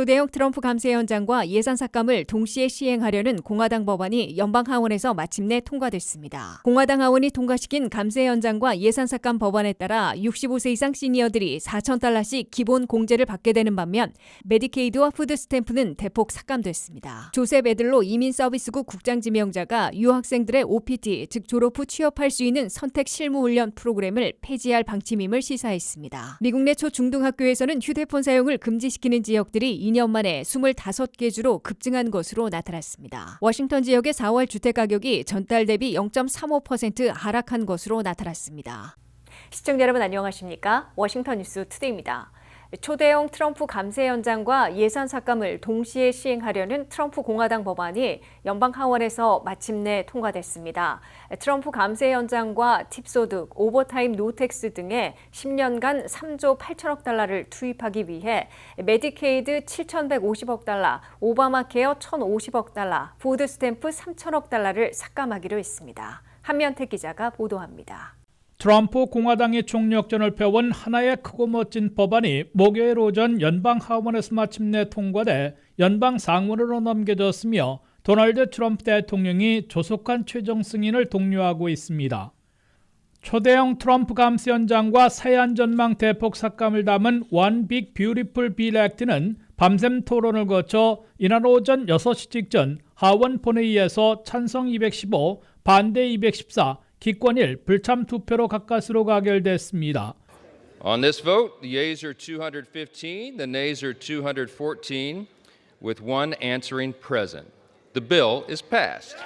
초대형 트럼프 감세 현장과 예산 삭감을 동시에 시행하려는 공화당 법안이 연방 하원에서 마침내 통과됐습니다. 공화당 하원이 통과시킨 감세 현장과 예산 삭감 법안에 따라 65세 이상 시니어들이 $4,000씩 기본 공제를 받게 되는 반면 메디케이드와 푸드 스탬프는 대폭 삭감됐습니다. 조셉 애들로 이민서비스국 국장지명자가 유학생들의 OPT, 즉 졸업 후 취업할 수 있는 선택 실무훈련 프로그램을 폐지할 방침임을 시사했습니다. 미국 내 초중등학교에서는 휴대폰 사용을 금지시키는 지역들이 2년 만에 25개 주로 급증한 것으로 나타났습니다. 워싱턴 지역의 4월 주택가격이 전달 대비 0.35% 하락한 것으로 나타났습니다. 시청자 여러분 안녕하십니까? 워싱턴 뉴스 투데이입니다. 초대형 트럼프 감세 현장과 예산 삭감을 동시에 시행하려는 트럼프 공화당 법안이 연방 하원에서 마침내 통과됐습니다. 트럼프 감세 현장과 팁소득, 오버타임 노텍스 등의 10년간 3조 8천억 달러를 투입하기 위해 메디케이드 7,150억 달러, 오바마 케어 1,050억 달러, 푸드 스탬프 3천억 달러를 삭감하기로 했습니다. 한면택 기자가 보도합니다. 트럼프 공화당의 총력전을 펴온 하나의 크고 멋진 법안이 목요일 오전 연방 하원에서 마침내 통과돼 연방 상원으로 넘겨졌으며 도널드 트럼프 대통령이 조속한 최종 승인을 독려하고 있습니다. 초대형 트럼프 감세 현장과 사회안 전망 대폭 삭감을 담은 One Big Beautiful Bill Act는 밤샘 토론을 거쳐 이날 오전 6시 직전 하원 본회의에서 찬성 215, 반대 214, 기권 1, 불참 2표로 가까스로 가결됐습니다. On this vote, the yeas are 215, the nays are 214, with one answering present. The bill is passed.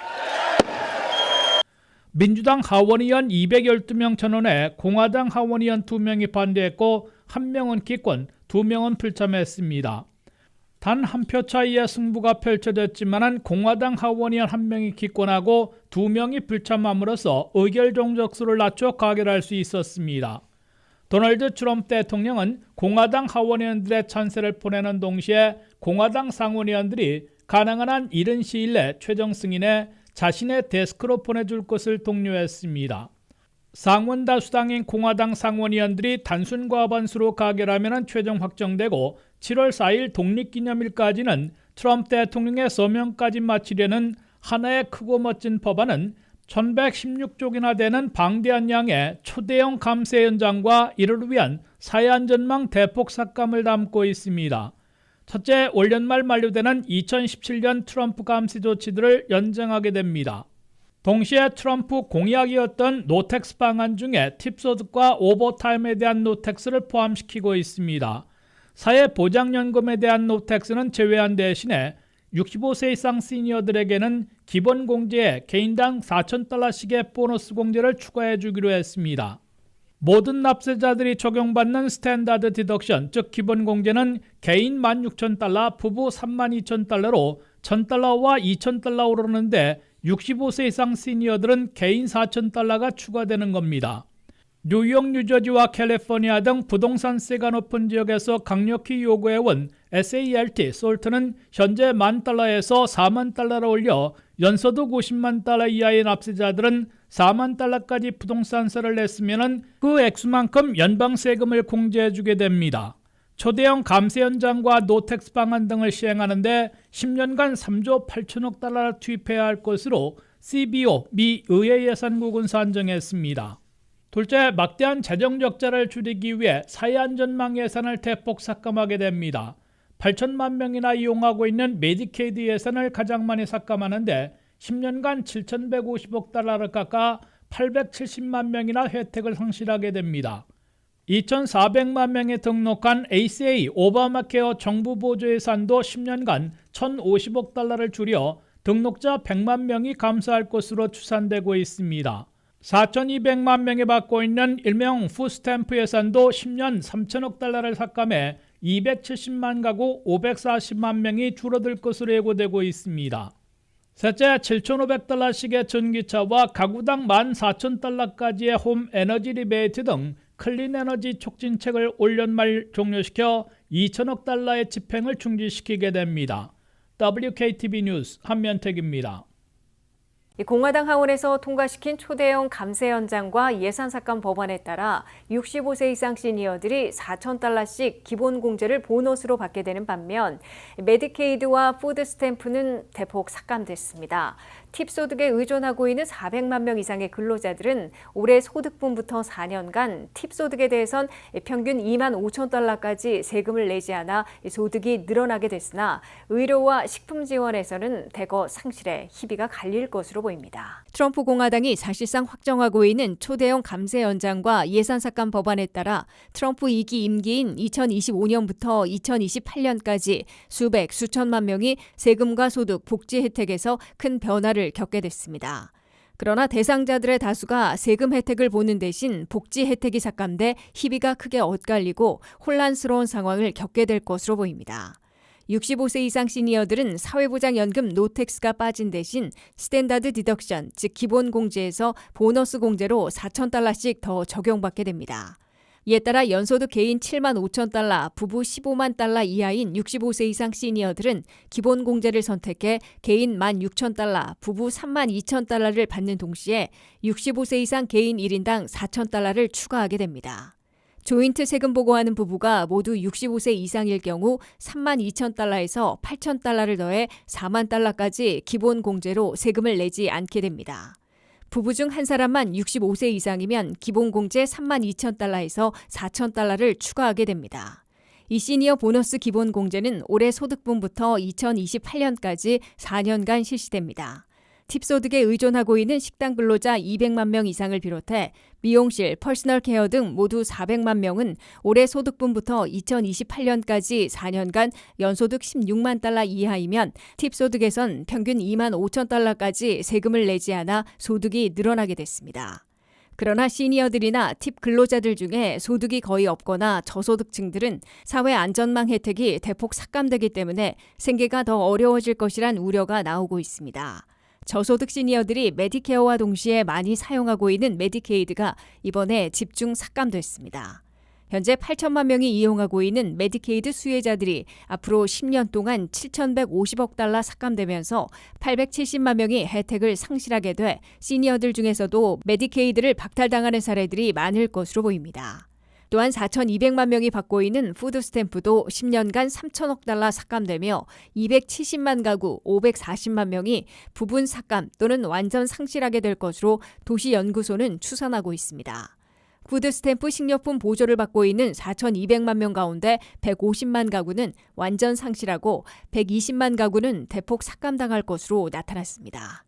민주당 하원의원 212명 전원에 공화당 하원의원 2명이 반대했고 1명은 기권, 2명은 불참했습니다. 단 한 표 차이의 승부가 펼쳐졌지만 공화당 하원의원 1명이 기권하고 2명이 불참함으로써 의결 종족수를 낮춰 가결할 수 있었습니다. 도널드 트럼프 대통령은 공화당 하원의원들의 찬세를 보내는 동시에 공화당 상원의원들이 가능한 한 이른 시일 내 최종 승인에 자신의 데스크로 보내줄 것을 독려했습니다. 상원 다수당인 공화당 상원의원들이 단순 과반수로 가결하면 최종 확정되고 7월 4일 독립기념일까지는 트럼프 대통령의 서명까지 마치려는 하나의 크고 멋진 법안은 1116쪽이나 되는 방대한 양의 초대형 감세 현장과 이를 위한 사회안 전망 대폭 삭감을 담고 있습니다. 첫째, 올 연말 만료되는 2017년 트럼프 감세 조치들을 연장하게 됩니다. 동시에 트럼프 공약이었던 노텍스 방안 중에 팁소득과 오버타임에 대한 노텍스를 포함시키고 있습니다. 사회보장연금에 대한 노텍스는 제외한 대신에 65세 이상 시니어들에게는 기본 공제에 개인당 $4,000씩의 보너스 공제를 추가해 주기로 했습니다. 모든 납세자들이 적용받는 스탠다드 디덕션, 즉 기본 공제는 개인 $16,000, 부부 $32,000로 $1,000와 $2,000 오르는데 65세 이상 시니어들은 개인 $4,000가 추가되는 겁니다. 뉴욕, 뉴저지와 캘리포니아 등 부동산세가 높은 지역에서 강력히 요구해온 SALT, 솔트는 현재 $10,000에서 $40,000로 올려 연소득 $500,000 이하의 납세자들은 $40,000까지 부동산세를 냈으면 그 액수만큼 연방세금을 공제해주게 됩니다. 초대형 감세 현장과 노텍스 방안 등을 시행하는데 10년간 3조 8천억 달러를 투입해야 할 것으로 CBO, 미 의회 예산국은 산정했습니다. 둘째, 막대한 재정 적자를 줄이기 위해 사회안 전망 예산을 대폭 삭감하게 됩니다. 8천만 명이나 이용하고 있는 메디케이드 예산을 가장 많이 삭감하는데 10년간 7,150억 달러를 깎아 870만 명이나 혜택을 상실하게 됩니다. 2,400만 명에 등록한 ACA 오바마 케어 정부 보조 예산도 10년간 1,050억 달러를 줄여 등록자 100만 명이 감소할 것으로 추산되고 있습니다. 4,200만 명이 받고 있는 일명 푸스탬프 예산도 10년 3천억 달러를 삭감해 270만 가구 540만 명이 줄어들 것으로 예고되고 있습니다. 셋째, 7,500달러씩의 전기차와 가구당 14,000달러까지의 홈 에너지 리베이트 등 클린에너지 촉진책을 올 연말 종료시켜 2천억 달러의 집행을 중지시키게 됩니다. WKTV 뉴스 한면택입니다. 공화당 하원에서 통과시킨 초대형 감세 연장과 예산삭감 법안에 따라 65세 이상 시니어들이 $4,000씩 기본공제를 보너스로 받게 되는 반면 메디케이드와 푸드 스탬프는 대폭 삭감됐습니다. 팁 소득에 의존하고 있는 400만 명 이상의 근로자들은 올해 소득분부터 4년간 팁 소득에 대해선 평균 $25,000까지 세금을 내지 않아 소득이 늘어나게 됐으나 의료와 식품 지원에서는 대거 상실에 희비가 갈릴 것으로 보입니다. 트럼프 공화당이 사실상 확정하고 있는 초대형 감세 연장과 예산삭감 법안에 따라 트럼프 2기 임기인 2025년부터 2028년까지 수천만 명이 세금과 소득, 복지 혜택에서 큰 변화를 겪게 됐습니다. 그러나 대상자들의 다수가 세금 혜택을 보는 대신 복지 혜택이 삭감돼 희비가 크게 엇갈리고 혼란스러운 상황을 겪게 될 것으로 보입니다. 65세 이상 시니어들은 사회보장연금 노텍스가 빠진 대신 스탠다드 디덕션, 즉 기본공제에서 보너스 공제로 $4,000씩 더 적용받게 됩니다. 이에 따라 연소득 개인 $75,000, 부부 $150,000 이하인 65세 이상 시니어들은 기본공제를 선택해 개인 $16,000, 부부 $32,000를 받는 동시에 65세 이상 개인 1인당 $4,000를 추가하게 됩니다. 조인트 세금 보고하는 부부가 모두 65세 이상일 경우 $32,000에서 $8,000를 더해 $40,000까지 기본공제로 세금을 내지 않게 됩니다. 부부 중 한 사람만 65세 이상이면 기본공제 $32,000에서 $4,000를 추가하게 됩니다. 이 시니어 보너스 기본공제는 올해 소득분부터 2028년까지 4년간 실시됩니다. 팁소득에 의존하고 있는 식당 근로자 200만 명 이상을 비롯해 미용실, 퍼스널 케어 등 모두 400만 명은 올해 소득분부터 2028년까지 4년간 연소득 $160,000 이하이면 팁소득에선 평균 $25,000까지 세금을 내지 않아 소득이 늘어나게 됐습니다. 그러나 시니어들이나 팁 근로자들 중에 소득이 거의 없거나 저소득층들은 사회 안전망 혜택이 대폭 삭감되기 때문에 생계가 더 어려워질 것이란 우려가 나오고 있습니다. 저소득 시니어들이 메디케어와 동시에 많이 사용하고 있는 메디케이드가 이번에 집중 삭감됐습니다. 현재 8천만 명이 이용하고 있는 메디케이드 수혜자들이 앞으로 10년 동안 $7,150억 삭감되면서 870만 명이 혜택을 상실하게 돼 시니어들 중에서도 메디케이드를 박탈당하는 사례들이 많을 것으로 보입니다. 또한 4,200만 명이 받고 있는 푸드 스탬프도 10년간 $3,000억 삭감되며 270만 가구 540만 명이 부분 삭감 또는 완전 상실하게 될 것으로 도시연구소는 추산하고 있습니다. 푸드 스탬프 식료품 보조를 받고 있는 4,200만 명 가운데 150만 가구는 완전 상실하고 120만 가구는 대폭 삭감당할 것으로 나타났습니다.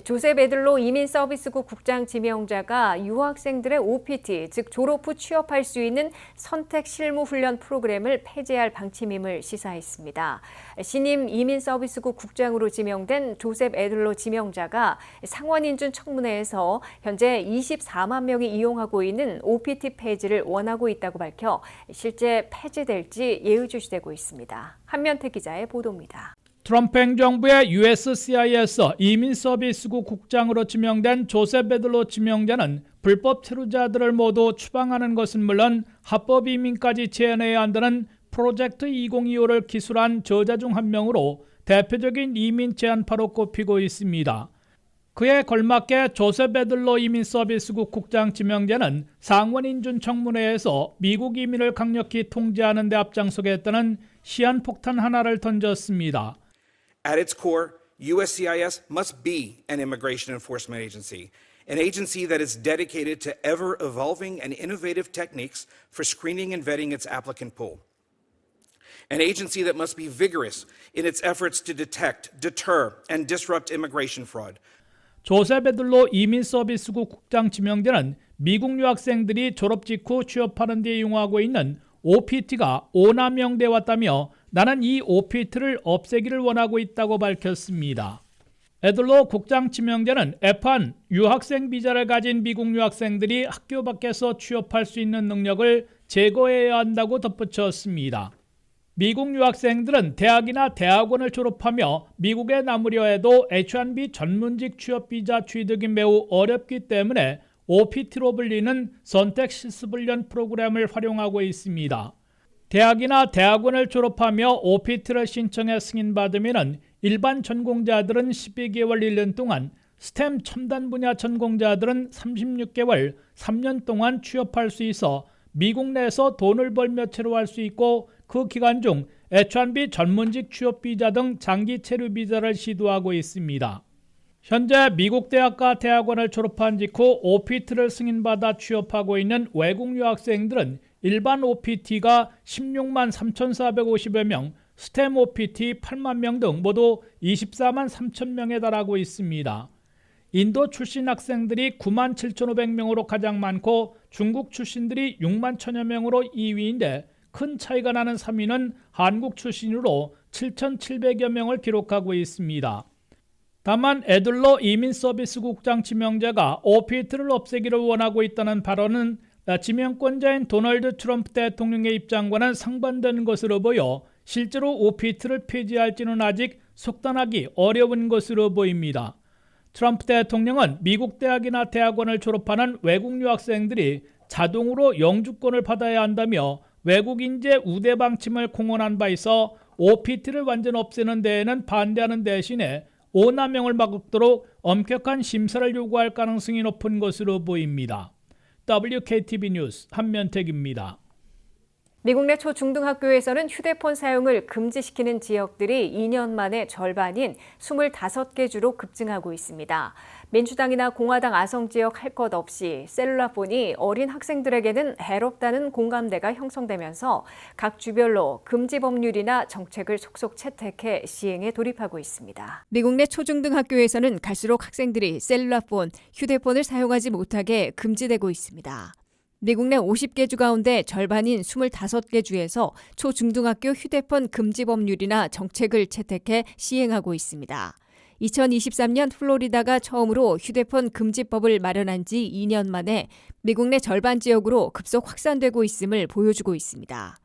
조셉 에들로 이민서비스국 국장 지명자가 유학생들의 OPT, 즉 졸업 후 취업할 수 있는 선택 실무 훈련 프로그램을 폐지할 방침임을 시사했습니다. 신임 이민서비스국 국장으로 지명된 조셉 에들로 지명자가 상원인준 청문회에서 현재 24만 명이 이용하고 있는 OPT 폐지를 원하고 있다고 밝혀 실제 폐지될지 예의주시되고 있습니다. 한면택 기자의 보도입니다. 트럼프 행정부의 USCIS 이민서비스국 국장으로 지명된 조셉 에들로 지명자는 불법 체류자들을 모두 추방하는 것은 물론 합법 이민까지 지원해야 한다는 프로젝트 2025를 기술한 저자 중 한 명으로 대표적인 이민 제안파로 꼽히고 있습니다. 그에 걸맞게 조셉 에들로 이민서비스국 국장 지명자는 상원인준 청문회에서 미국 이민을 강력히 통제하는 데 앞장서겠다는 시한폭탄 하나를 던졌습니다. At its core, USCIS must be an immigration enforcement agency that is dedicated to ever-evolving and innovative techniques for screening and vetting its applicant pool. An agency that must be vigorous in its efforts to detect, deter, and disrupt immigration fraud. 조셉 에들로 이민서비스국 국장 지명자는 미국 유학생들이 졸업 직후 취업하는 데 이용하고 있는 OPT가 오남용돼 왔다며 나는 이 OPT를 없애기를 원하고 있다고 밝혔습니다. 에들로 국장 지명자는 F1 유학생 비자를 가진 미국 유학생들이 학교 밖에서 취업할 수 있는 능력을 제거해야 한다고 덧붙였습니다. 미국 유학생들은 대학이나 대학원을 졸업하며 미국에 남으려 해도 H-1B 전문직 취업 비자 취득이 매우 어렵기 때문에 OPT로 불리는 선택 실습훈련 프로그램을 활용하고 있습니다. 대학이나 대학원을 졸업하며 OPT를 신청해 승인받으면 일반 전공자들은 12개월 1년 동안, 스템 첨단 분야 전공자들은 36개월 3년 동안 취업할 수 있어 미국 내에서 돈을 벌며 체류할 수 있고, 그 기간 중 H-1B 전문직 취업 비자 등 장기 체류 비자를 시도하고 있습니다. 현재 미국 대학과 대학원을 졸업한 직후 OPT를 승인받아 취업하고 있는 외국 유학생들은 일반 OPT가 16만 3,450여 명, 스템 OPT 8만 명 등 모두 24만 3천 명에 달하고 있습니다. 인도 출신 학생들이 9만 7,500명으로 가장 많고 중국 출신들이 6만 1,000여 명으로 2위인데, 큰 차이가 나는 3위는 한국 출신으로 7,700여 명을 기록하고 있습니다. 다만 애들러 이민서비스국장 지명자가 OPT를 없애기를 원하고 있다는 발언은 지명권자인 도널드 트럼프 대통령의 입장과는 상반되는 것으로 보여 실제로 OPT를 폐지할지는 아직 속단하기 어려운 것으로 보입니다. 트럼프 대통령은 미국 대학이나 대학원을 졸업하는 외국 유학생들이 자동으로 영주권을 받아야 한다며 외국 인재 우대 방침을 공언한 바 있어 OPT를 완전 없애는 데에는 반대하는 대신에 오남용을 막도록 엄격한 심사를 요구할 가능성이 높은 것으로 보입니다. WKTV 뉴스 한면택입니다. 미국 내 초중등학교에서는 휴대폰 사용을 금지시키는 지역들이 2년 만에 절반인 25개 주로 급증하고 있습니다. 민주당이나 공화당 아성 지역 할 것 없이 셀룰라폰이 어린 학생들에게는 해롭다는 공감대가 형성되면서 각 주별로 금지 법률이나 정책을 속속 채택해 시행에 돌입하고 있습니다. 미국 내 초중등학교에서는 갈수록 학생들이 셀룰라폰, 휴대폰을 사용하지 못하게 금지되고 있습니다. 미국 내 50개 주 가운데 절반인 25개 주에서 초중등학교 휴대폰 금지 법률이나 정책을 채택해 시행하고 있습니다. 2023년 플로리다가 처음으로 휴대폰 금지법을 마련한 지 2년 만에 미국 내 절반 지역으로 급속 확산되고 있음을 보여주고 있습니다.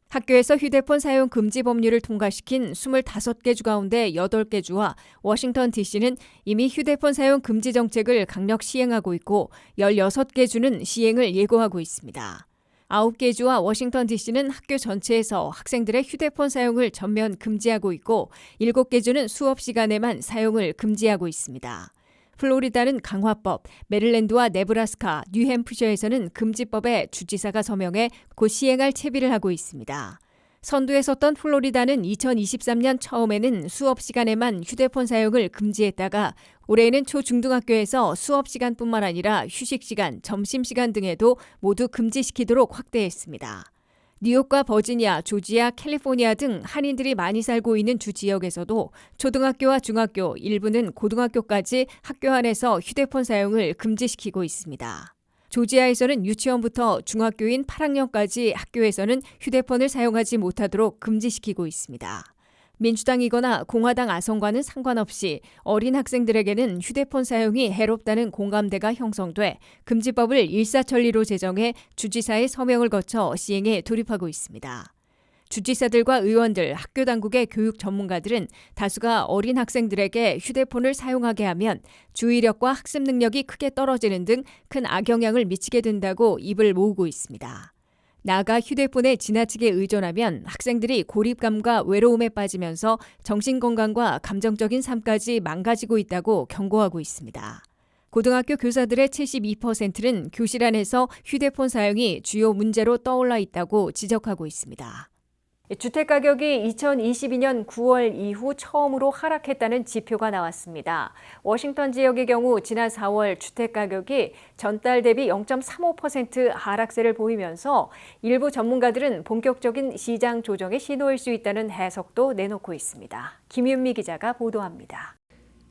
학교에서 휴대폰 사용 금지 법률을 통과시킨 25개 주 가운데 8개 주와 워싱턴 DC는 이미 휴대폰 사용 금지 정책을 강력 시행하고 있고 16개 주는 시행을 예고하고 있습니다. 9개 주와 워싱턴 DC는 학교 전체에서 학생들의 휴대폰 사용을 전면 금지하고 있고 7개 주는 수업 시간에만 사용을 금지하고 있습니다. 플로리다는 강화법, 메릴랜드와 네브라스카, 뉴햄프셔에서는 금지법에 주지사가 서명해 곧 시행할 채비를 하고 있습니다. 선두에 섰던 플로리다는 2023년 처음에는 수업 시간에만 휴대폰 사용을 금지했다가 올해에는 초중등학교에서 수업 시간뿐만 아니라 휴식 시간, 점심 시간 등에도 모두 금지시키도록 확대했습니다. 뉴욕과 버지니아, 조지아, 캘리포니아 등 한인들이 많이 살고 있는 주 지역에서도 초등학교와 중학교, 일부는 고등학교까지 학교 안에서 휴대폰 사용을 금지시키고 있습니다. 조지아에서는 유치원부터 중학교인 8학년까지 학교에서는 휴대폰을 사용하지 못하도록 금지시키고 있습니다. 민주당이거나 공화당 아성과는 상관없이 어린 학생들에게는 휴대폰 사용이 해롭다는 공감대가 형성돼 금지법을 일사천리로 제정해 주지사의 서명을 거쳐 시행에 돌입하고 있습니다. 주지사들과 의원들, 학교 당국의 교육 전문가들은 다수가 어린 학생들에게 휴대폰을 사용하게 하면 주의력과 학습 능력이 크게 떨어지는 등 큰 악영향을 미치게 된다고 입을 모으고 있습니다. 나아가 휴대폰에 지나치게 의존하면 학생들이 고립감과 외로움에 빠지면서 정신건강과 감정적인 삶까지 망가지고 있다고 경고하고 있습니다. 고등학교 교사들의 72%는 교실 안에서 휴대폰 사용이 주요 문제로 떠올라 있다고 지적하고 있습니다. 주택가격이 2022년 9월 이후 처음으로 하락했다는 지표가 나왔습니다. 워싱턴 지역의 경우 지난 4월 주택가격이 전달 대비 0.35% 하락세를 보이면서 일부 전문가들은 본격적인 시장 조정의 신호일 수 있다는 해석도 내놓고 있습니다. 김윤미 기자가 보도합니다.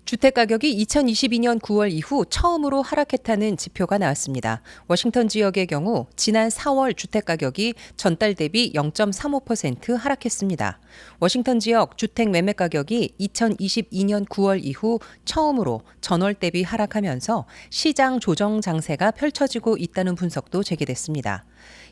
주택가격이 2022년 9월 이후 처음으로 하락했다는 지표가 나왔습니다. 워싱턴 지역의 경우 지난 4월 주택가격이 전달 대비 0.35% 하락했습니다. 워싱턴 지역 주택 매매가격이 2022년 9월 이후 처음으로 전월 대비 하락하면서 시장 조정 장세가 펼쳐지고 있다는 분석도 제기됐습니다.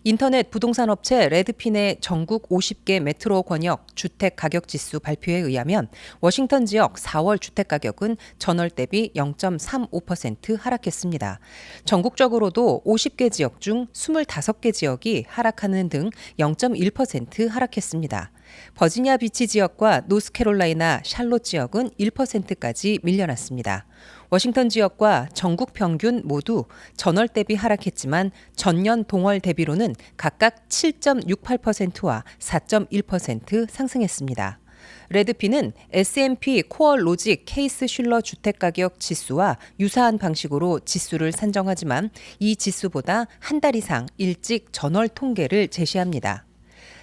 인터넷 부동산 업체 레드핀의 전국 50개 메트로 권역 주택 가격 지수 발표에 의하면 워싱턴 지역 4월 주택 가격은 전월 대비 0.35% 하락했습니다. 전국적으로도 50개 지역 중 25개 지역이 하락하는 등 0.1% 하락했습니다. 버지니아 비치 지역과 노스캐롤라이나 샬롯 지역은 1%까지 밀려났습니다. 워싱턴 지역과 전국 평균 모두 전월 대비 하락했지만 전년 동월 대비로는 각각 7.68%와 4.1% 상승했습니다. 레드핀은 S&P 코어 로직 케이스 슐러 주택가격 지수와 유사한 방식으로 지수를 산정하지만 이 지수보다 한 달 이상 일찍 전월 통계를 제시합니다.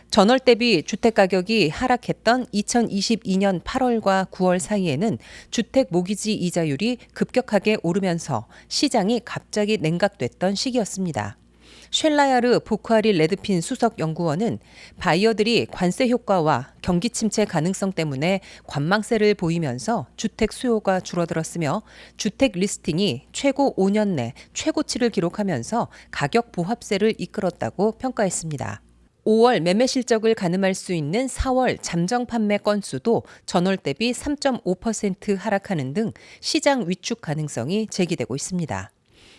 전월 대비 주택가격이 하락했던 2022년 8월과 9월 사이에는 주택 모기지 이자율이 급격하게 오르면서 시장이 갑자기 냉각됐던 시기였습니다. 쉘라야르 보크아리 레드핀 수석 연구원은 바이어들이 관세 효과와 경기 침체 가능성 때문에 관망세를 보이면서 주택 수요가 줄어들었으며 주택 리스팅이 최고 5년 내 최고치를 기록하면서 가격 보합세를 이끌었다고 평가했습니다. 5월 매매 실적을 가늠할 수 있는 4월 잠정 판매 건수도 전월 대비 3.5% 하락하는 등 시장 위축 가능성이 제기되고 있습니다.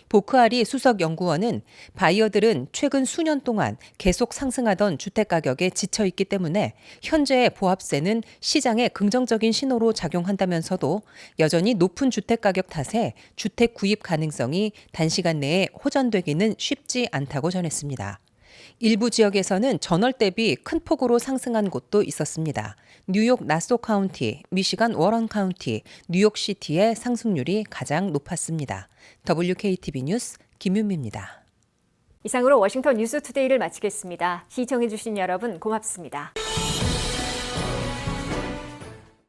보크아리 수석 연구원은 바이어들은 최근 수년 동안 계속 상승하던 주택가격에 지쳐있기 때문에 현재의 보합세는 시장에 긍정적인 신호로 작용한다면서도 여전히 높은 주택가격 탓에 주택 구입 가능성이 단시간 내에 호전되기는 쉽지 않다고 전했습니다. 일부 지역에서는 전월 대비 큰 폭으로 상승한 곳도 있었습니다. 뉴욕 나소 카운티, 미시간 워런 카운티, 뉴욕시티의 상승률이 가장 높았습니다. WKTV 뉴스 김윤미입니다. 이상으로 워싱턴 뉴스투데이를 마치겠습니다. 시청해주신 여러분 고맙습니다.